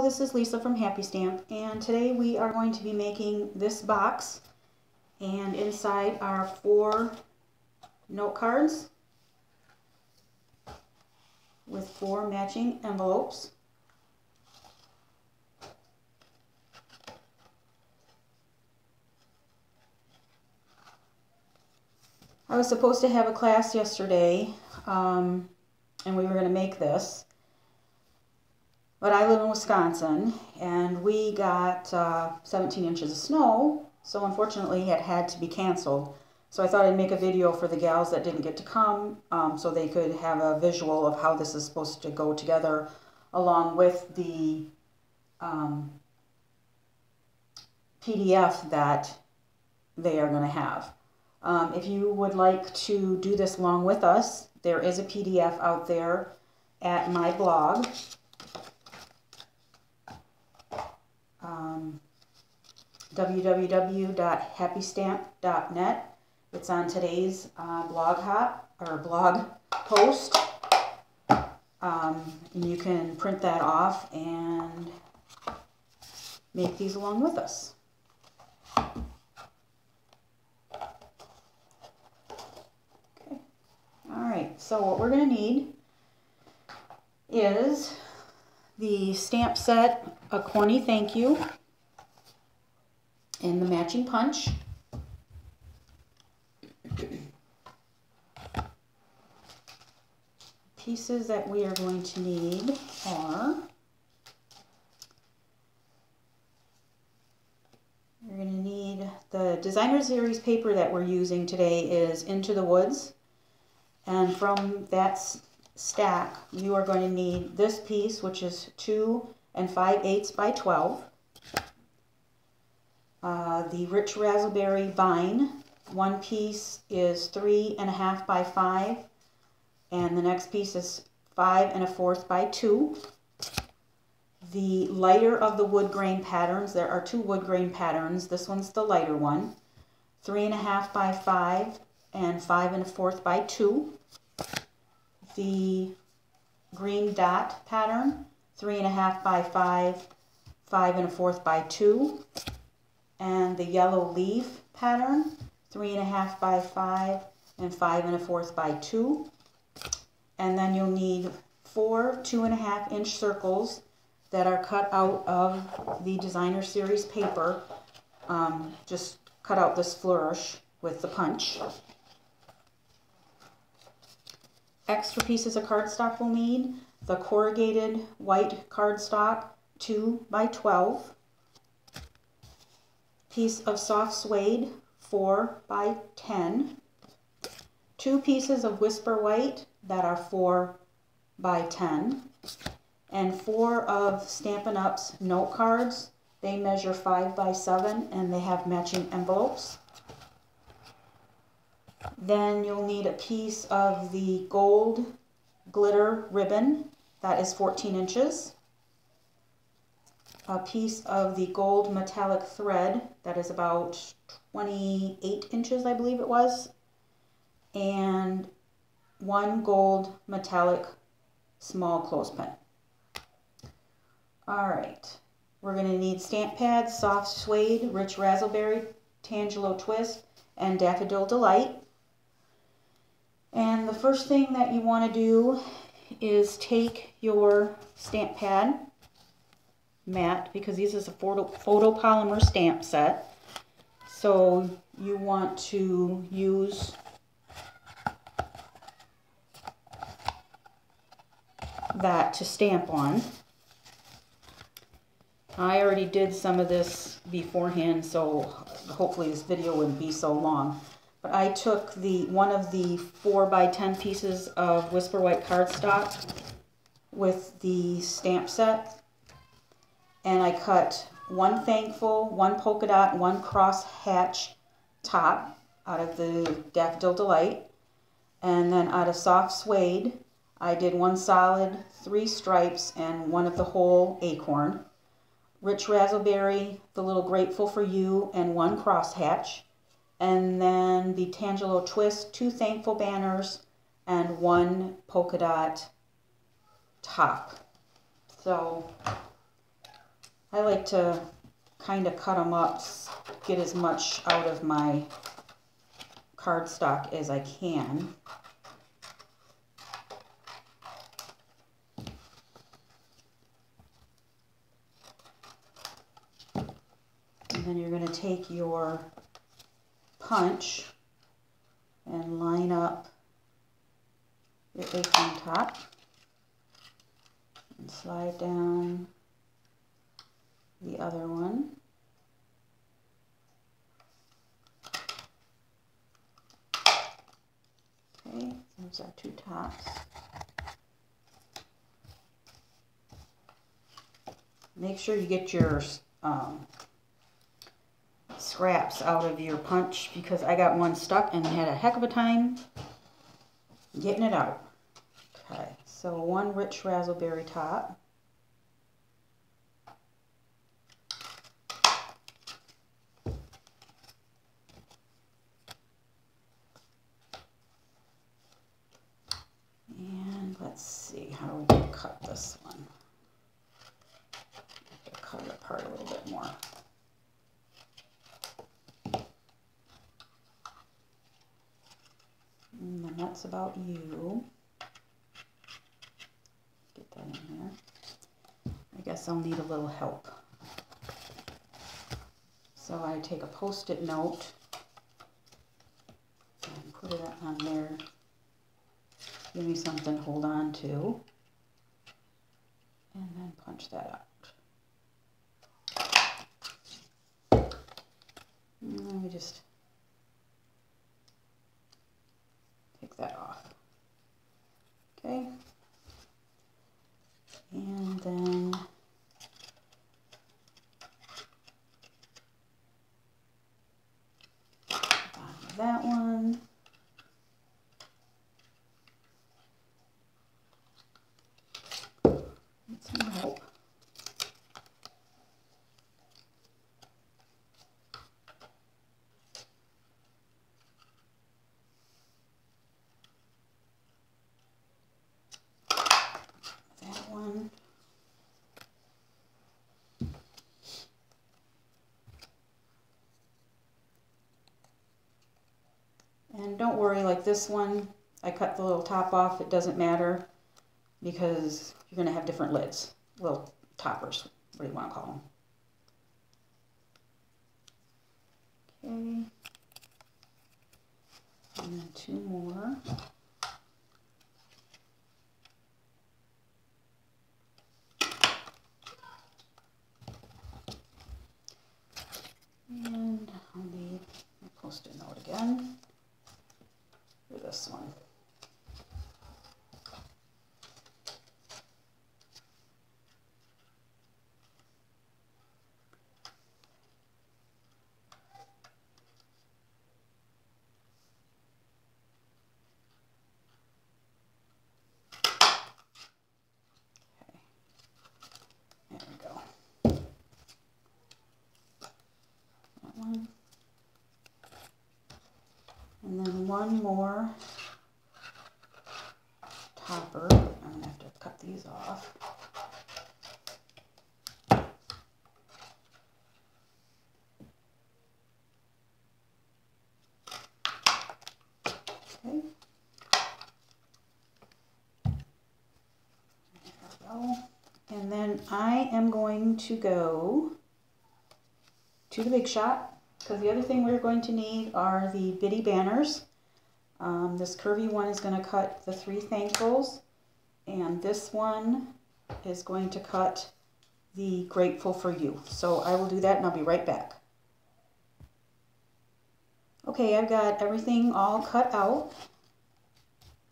Hello, this is Lisa from Happy Stamp, and today we are going to be making this box, and inside are 4 note cards with 4 matching envelopes. I was supposed to have a class yesterday, and we were going to make this. But I live in Wisconsin, and we got 17 inches of snow, so unfortunately it had to be canceled. So I thought I'd make a video for the gals that didn't get to come, so they could have a visual of how this is supposed to go together, along with the PDF that they are going to have. If you would like to do this along with us, there is a PDF out there at my blog. www.happystamp.net. It's on today's blog post. And you can print that off and make these along with us. Okay. Alright, so what we're going to need is the stamp set Acorny Thank You and the matching punch. Pieces that we are going to need are, we're going to need the designer series paper that we're using today is Into the Woods, and from that stack you are going to need this piece, which is 2 5/8 by 12. The Rich Raspberry Vine, one piece is 3 1/2 by 5, and the next piece is 5 1/4 by 2. The lighter of the wood grain patterns, there are 2 wood grain patterns. This one's the lighter one, 3 1/2 by 5 and 5 1/4 by 2. The green dot pattern, 3 1/2 by 5, 5 1/4 by 2. And the yellow leaf pattern, 3 1/2 by 5 and 5 1/4 by 2. And then you'll need 4 2.5 inch circles that are cut out of the designer series paper. Just cut out this flourish with the punch. Extra pieces of cardstock we'll need: the corrugated white cardstock, 2 by 12. Piece of soft suede, 4 by 10. 2 pieces of whisper white that are 4 by 10. And 4 of Stampin' Up's note cards. They measure 5 by 7 and they have matching envelopes. Then you'll need a piece of the gold glitter ribbon that is 14 inches. A piece of the gold metallic thread that is about 28 inches, I believe it was, and 1 gold metallic small clothespin. Alright, we're going to need stamp pads, soft suede, rich raspberry, Tangelo twist, and daffodil delight. And the first thing that you want to do is take your stamp pad mat, because this is a photopolymer stamp set, so you want to use that to stamp on. I already did some of this beforehand, so hopefully this video wouldn't be so long. But I took one of the 4 by 10 pieces of Whisper White cardstock with the stamp set, and I cut 1 thankful, 1 polka dot, 1 cross hatch top out of the Daffodil Delight. And then out of soft suede, I did 1 solid, 3 stripes, and 1 of the whole acorn. Rich raspberry, the little grateful for you, and 1 cross hatch. And then the Tangelo twist, 2 thankful banners, and 1 polka dot top. So I like to kind of cut them up, get as much out of my cardstock as I can. And then you're going to take your punch and line up your acorn top and slide down the other one. Okay, those are two tops. Make sure you get your scraps out of your punch, because I got one stuck and had a heck of a time getting it out. Okay, so one rich raspberry top. And let's see, how are we going to cut this one? I have to cut it apart a little bit more. And then that's about you. Get that in here. I guess I'll need a little help. So I take a Post-it note and put it on there. Give me something to hold on to. And then punch that out. And let me just take that off. Okay. And then bottom of that one. Need some help. That one. And don't worry, like this one, I cut the little top off. It doesn't matter because you're going to have different lids, little toppers, what do you want to call them. Okay. And then two more. And I'll need my Post-it note again for this one. Okay. There we go. That one. And then one more topper. I'm going to have to cut these off. Okay. There we go. And then I am going to go to the Big Shot, because the other thing we're going to need are the bitty banners. This curvy one is going to cut the 3 thankfuls, and this one is going to cut the grateful for you. So I will do that and I'll be right back. Okay, I've got everything all cut out,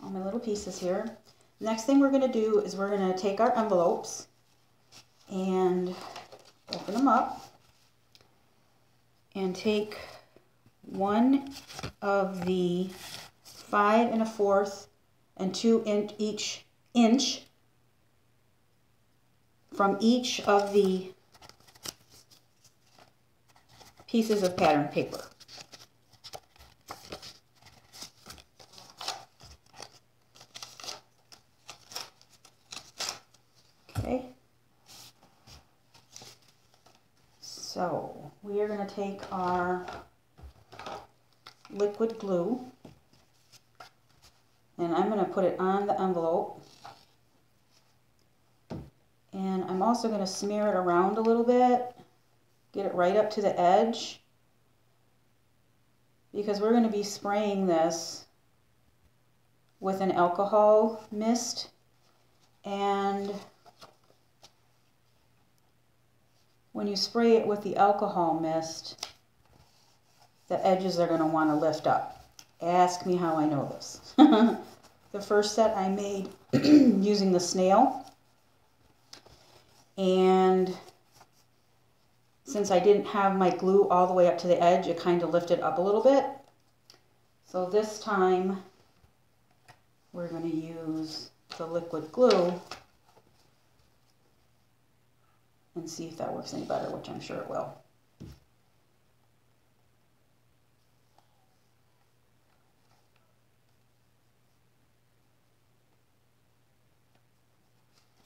all my little pieces here. Next thing we're going to do is we're going to take our envelopes and open them up and take one of the 5 1/4 and 2 inch from each of the pieces of pattern paper. Okay. So we are going to take our liquid glue and I'm going to put it on the envelope. And I'm also going to smear it around a little bit, get it right up to the edge, because we're going to be spraying this with an alcohol mist. And when you spray it with the alcohol mist, the edges are going to want to lift up. Ask me how I know this. The first set I made using the snail. And since I didn't have my glue all the way up to the edge, it kind of lifted up a little bit. So this time we're going to use the liquid glue and see if that works any better, which I'm sure it will.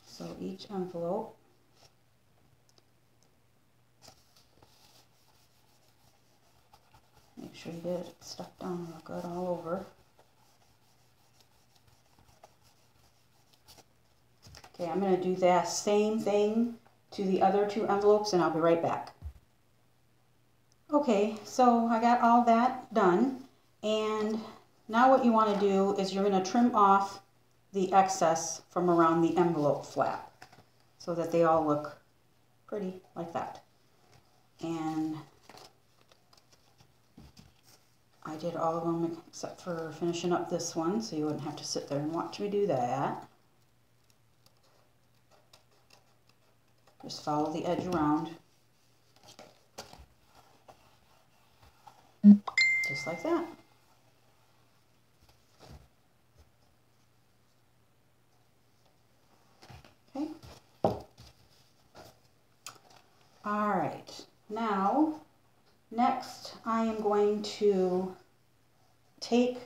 So each envelope, make sure you get it stuck down real good all over. Okay, I'm going to do that same thing to the other two envelopes and I'll be right back. Okay, so I got all that done, and now what you want to do is you're going to trim off the excess from around the envelope flap so that they all look pretty like that. And I did all of them except for finishing up this one, so you wouldn't have to sit there and watch me do that. Just follow the edge around, just like that. Okay. All right. Now, next I am going to take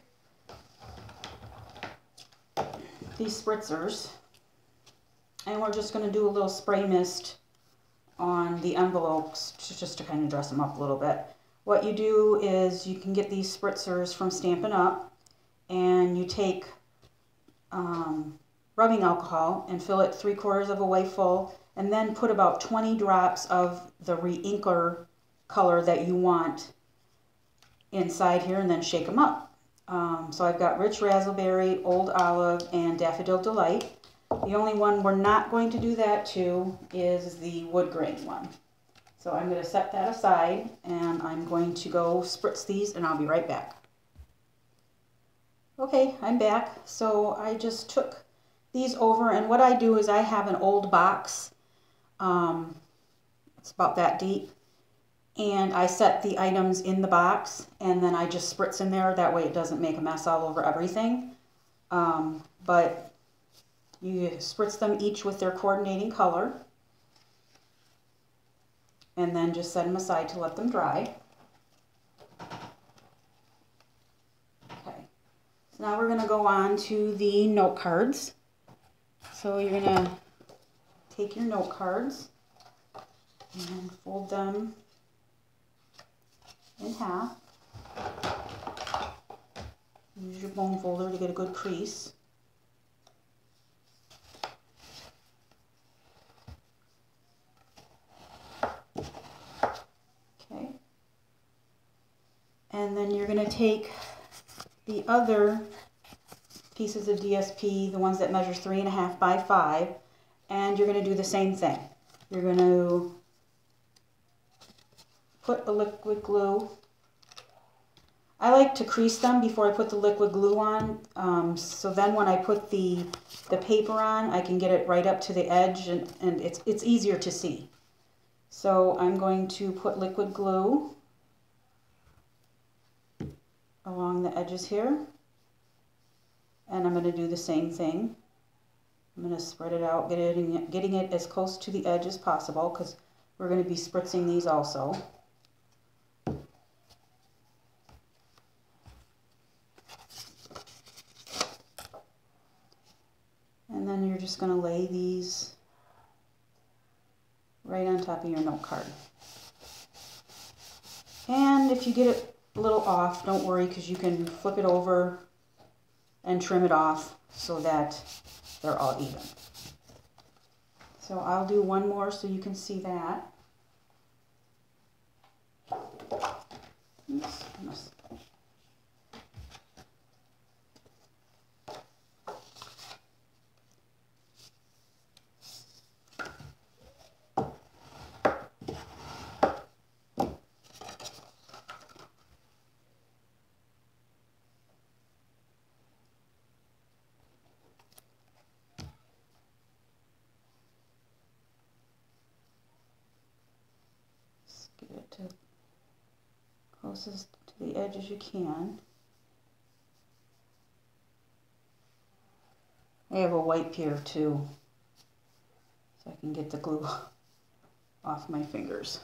these spritzers and we're just going to do a little spray mist on the envelopes just to kind of dress them up a little bit. What you do is you can get these spritzers from Stampin UP, and you take rubbing alcohol and fill it 3/4 of a way full, and then put about 20 drops of the re-inker color that you want inside here, and then shake them up. So I've got Rich Razzleberry, Old Olive, and Daffodil Delight. The only one we're not going to do that to is the wood grain one. So I'm going to set that aside and I'm going to go spritz these and I'll be right back. Okay, I'm back. So I just took these over, and what I do is I have an old box. It's about that deep. And I set the items in the box and then I just spritz in there. That way it doesn't make a mess all over everything. But you spritz them each with their coordinating color and then just set them aside to let them dry. Okay, so now we're going to go on to the note cards. So you're going to take your note cards and fold them in half. Use your bone folder to get a good crease. Okay. And then you're going to take the other pieces of DSP, the ones that measure 3.5 by 5, and you're going to do the same thing. You're going to put a liquid glue. I like to crease them before I put the liquid glue on, so then when I put the paper on, I can get it right up to the edge, and it's easier to see. So I'm going to put liquid glue along the edges here, and I'm going to do the same thing. I'm going to spread it out, getting it as close to the edge as possible, because we're going to be spritzing these also. And then you're just going to lay these right on top of your note card. And if you get it a little off, don't worry, because you can flip it over and trim it off so that they're all even. So I'll do one more so you can see that. Oops, get it to closest to the edge as you can. I have a wipe here too, so I can get the glue off my fingers.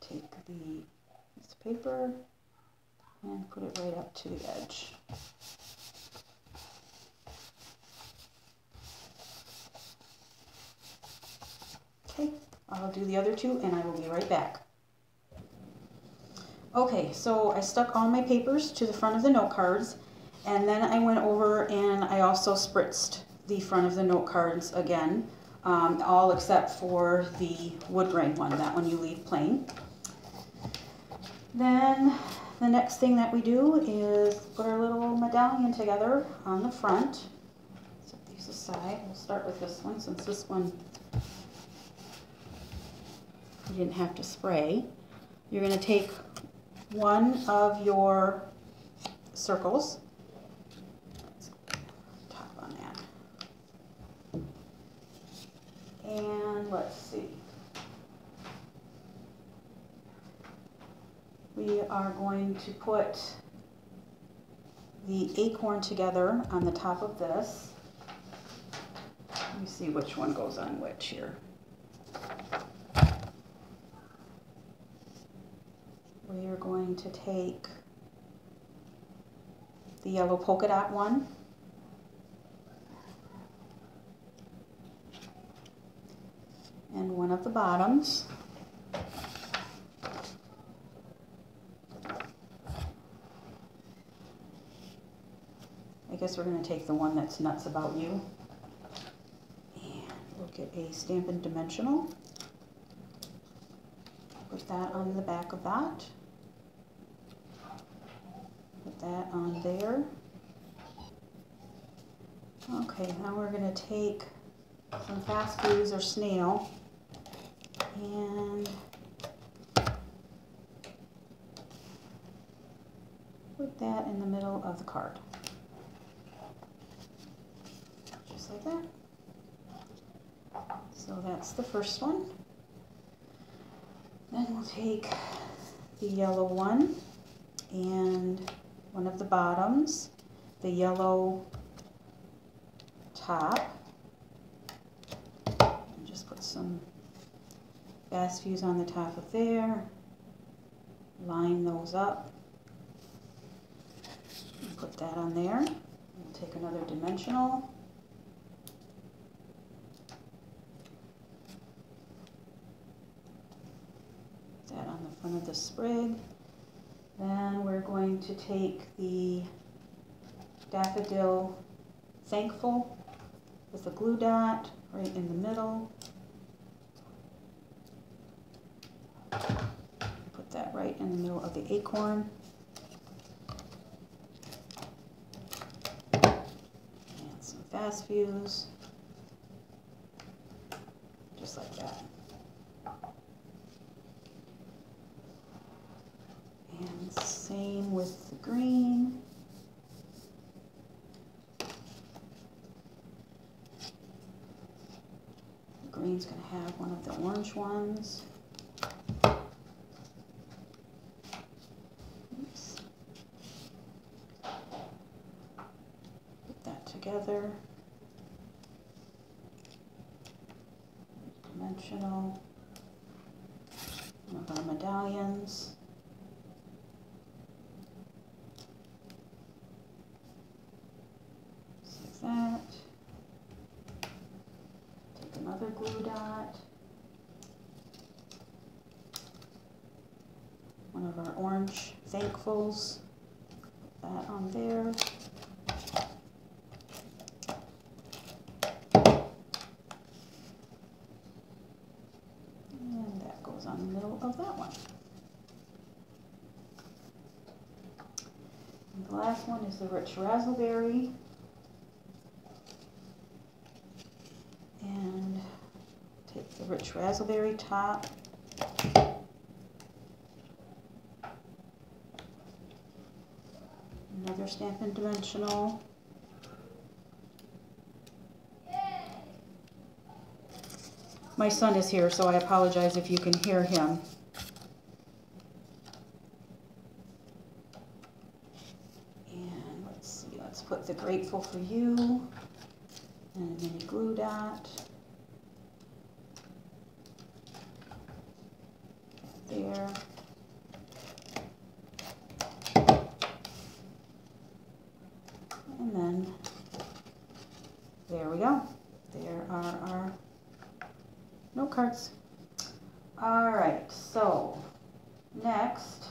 Take the piece of paper and put it right up to the edge. Okay, I'll do the other two and I will be right back. Okay, so I stuck all my papers to the front of the note cards, and then I went over and I also spritzed the front of the note cards again, all except for the wood grain one. That one you leave plain. Then the next thing that we do is put our little medallion together on the front. Set these aside. We'll start with this one since this one you didn't have to spray. You're going to take one of your circles, top on that, and let's see, we are going to put the acorn together on the top of this. Let me see which one goes on which here. We are going to take the yellow polka dot one, and one of the bottoms. I guess we're going to take the one that's nuts about you. And we'll get a Stampin' dimensional. Put that on the back of that. Put that on there. Okay, now we're going to take some fast fuse or snail and put that in the middle of the card. Just like that. So that's the first one. Then we'll take the yellow one and one of the bottoms, the yellow top, and just put some fast fuse on the top of there, line those up, and put that on there. We'll take another dimensional, put that on the front of the sprig. Then we're going to take the daffodil thankful with a glue dot right in the middle. Put that right in the middle of the acorn. And some fast fuse. Just like that. And same with the green. The green's going to have one of the orange ones. Oops. Put that together. Dimensional. One of our medallions. That. Take another glue dot. orange Thankfuls. Put that on there. And that goes on the middle of that one. And the last one is the Rich Raspberry. And take the Rich Raspberry top. Another Stampin' Dimensional. My son is here, so I apologize if you can hear him. And let's see, let's put the Grateful for You and a mini glue dot there. And then there we go. There are our note cards. All right, so next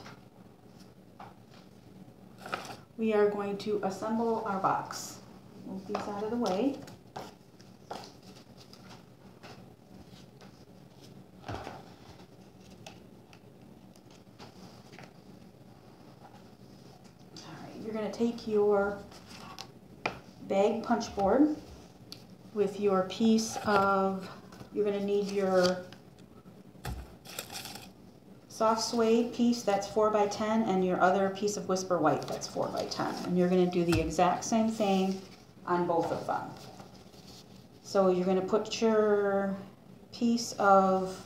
we are going to assemble our box. Move these out of the way. All right, you're going to take your bag punch board with your piece of, you're going to need your soft suede piece that's 4x10 and your other piece of Whisper White that's 4x10, and you're going to do the exact same thing on both of them. So you're going to put your piece of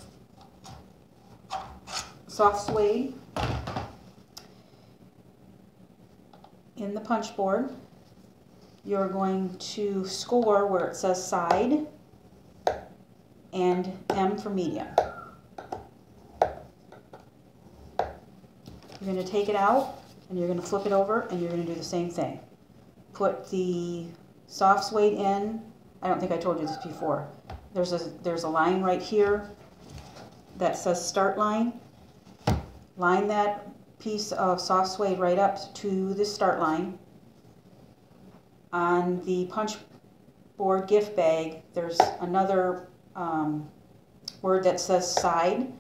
soft suede in the punch board. You're going to score where it says side and M for medium. You're going to take it out and you're going to flip it over and you're going to do the same thing. Put the soft suede in. I don't think I told you this before. There's a line right here that says start line. Line that piece of soft suede right up to the start line. On the punch board gift bag, there's another word that says side.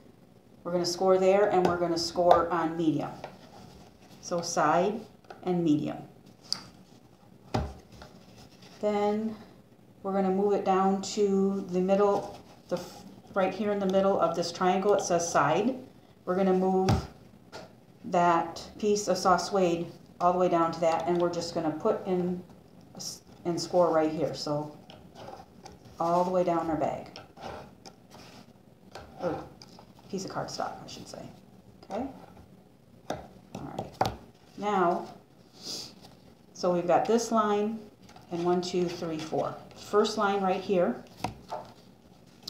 We're going to score there, and we're going to score on medium. So side and medium. Then we're going to move it down to the middle, right here in the middle of this triangle. It says side. We're going to move that piece of soft suede all the way down to that, and we're just going to put in and score right here. So all the way down our bag, or piece of cardstock, I should say. Okay. All right. Now, so we've got this line and 1, 2, 3, 4. First line right here.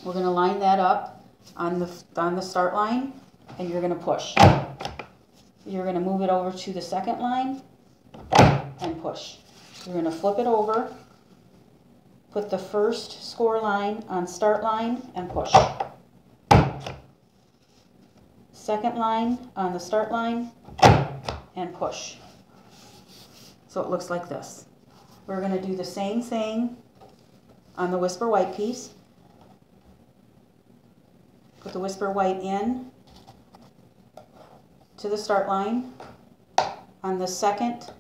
We're going to line that up on the start line, and you're going to push. You're going to move it over to the second line and push. You're going to flip it over, put the first score line on start line and push. Second line on the start line and push. So it looks like this. We're going to do the same thing on the Whisper White piece. Put the Whisper White in to the start line. On the second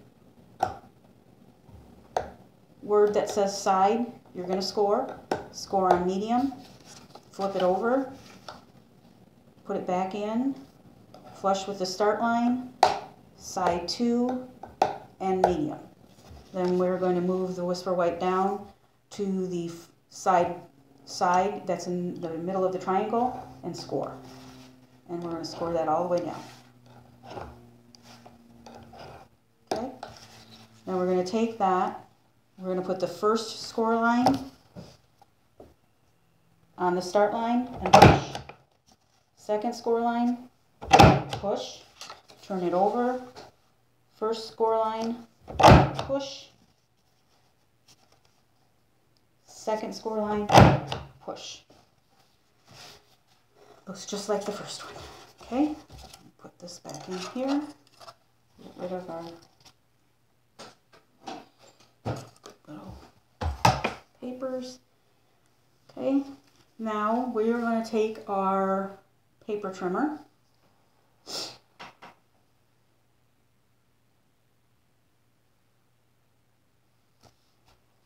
word that says side, you're going to score on medium, flip it over, put it back in, flush with the start line, side 2, and medium. Then we're going to move the Whisper White down to the side that's in the middle of the triangle and score. And we're going to score that all the way down. Okay? Now we're going to take that, we're going to put the first score line on the start line and push. Second score line, push, turn it over, first score line, push, second score line, push. Looks just like the first one. Okay, put this back in here. Get rid of our little papers. Okay, now we are going to take our paper trimmer.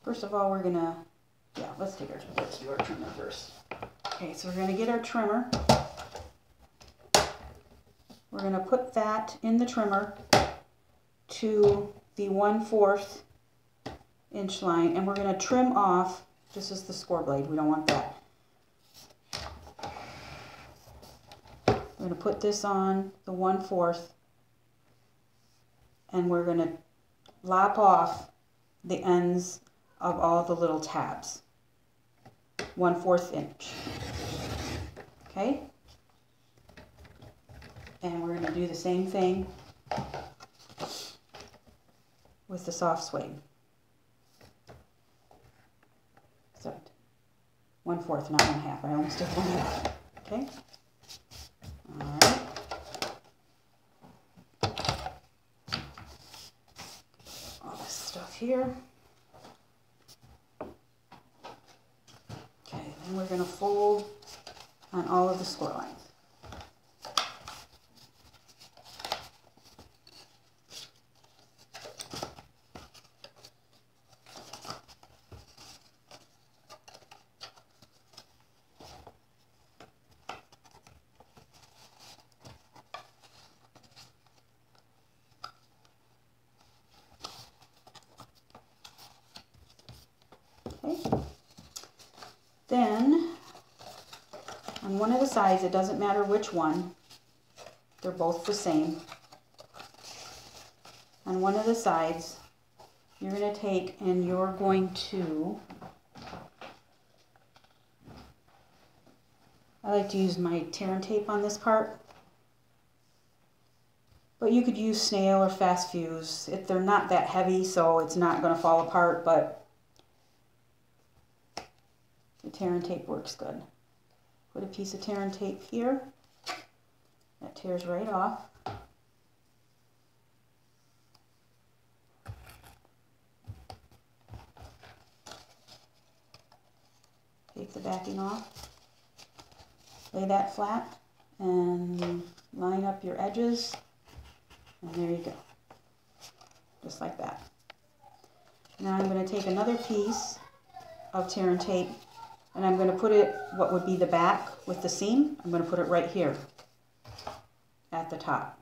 First of all, we're going to, let's do our trimmer first. Okay, so we're going to get our trimmer. We're going to put that in the trimmer to the 1/4 inch line, and we're going to trim off, this is the score blade, we don't want that. We're going to put this on the 1/4, and we're going to lop off the ends of all the little tabs, 1/4 inch. Okay? And we're going to do the same thing with the soft suede. So 1/4, not 1/2. I almost did 1/2. Okay? Alright. All this stuff here. Okay, then we're going to fold on all of the score lines. Okay. Then, on one of the sides, it doesn't matter which one, they're both the same. On one of the sides, you're going to take and you're going to, I like to use my tear and tape on this part, but you could use snail or fast fuse. They're not that heavy, so it's not going to fall apart, but the tear and tape works good. Put a piece of tear and tape here. That tears right off. Take the backing off. Lay that flat and line up your edges. And there you go. Just like that. Now I'm going to take another piece of tear and tape, and I'm going to put it, what would be the back with the seam, I'm going to put it right here at the top.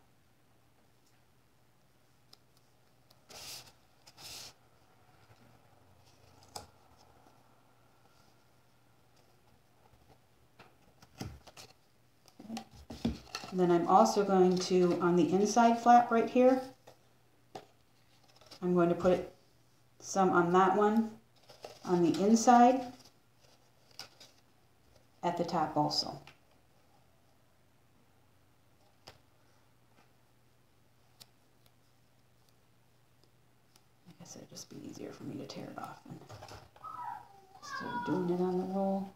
Okay. And then I'm also going to, on the inside flap right here, I'm going to put some on that one, on the inside, at the top also. I guess it'd just be easier for me to tear it off instead of doing it on the roll.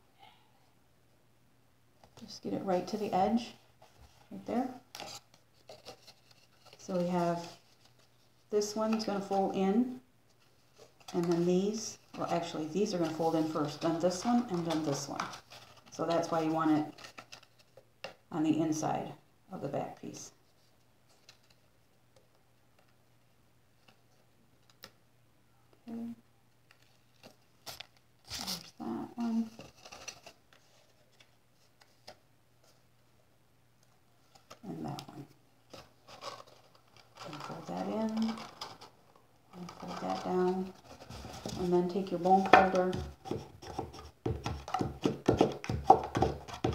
Just get it right to the edge, right there. So we have this one's going to fold in, and then these, well actually these are going to fold in first, then this one, and then this one. So that's why you want it on the inside of the back piece. Okay. There's that one. And that one. And fold that in. And fold that down. And then take your bone folder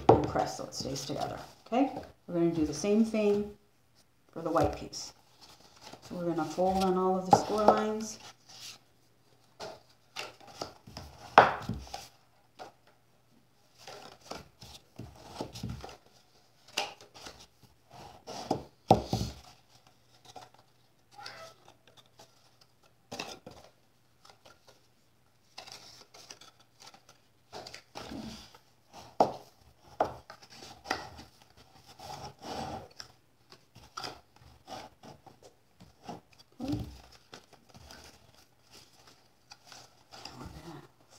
and press so it stays together. Okay? We're going to do the same thing for the white piece. So we're going to fold on all of the score lines.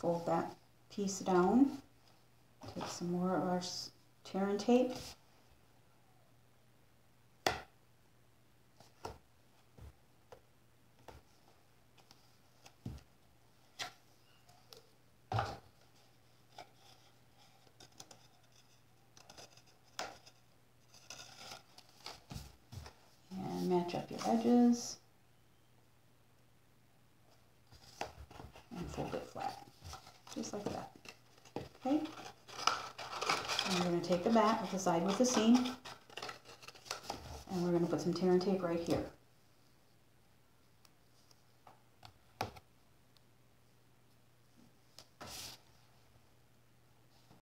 fold that piece down. Take some more of our tear and tape. And match up your edges. And fold it flat, just like that. Okay? And we're going to take the back with the side with the seam, and we're going to put some tear and tape right here.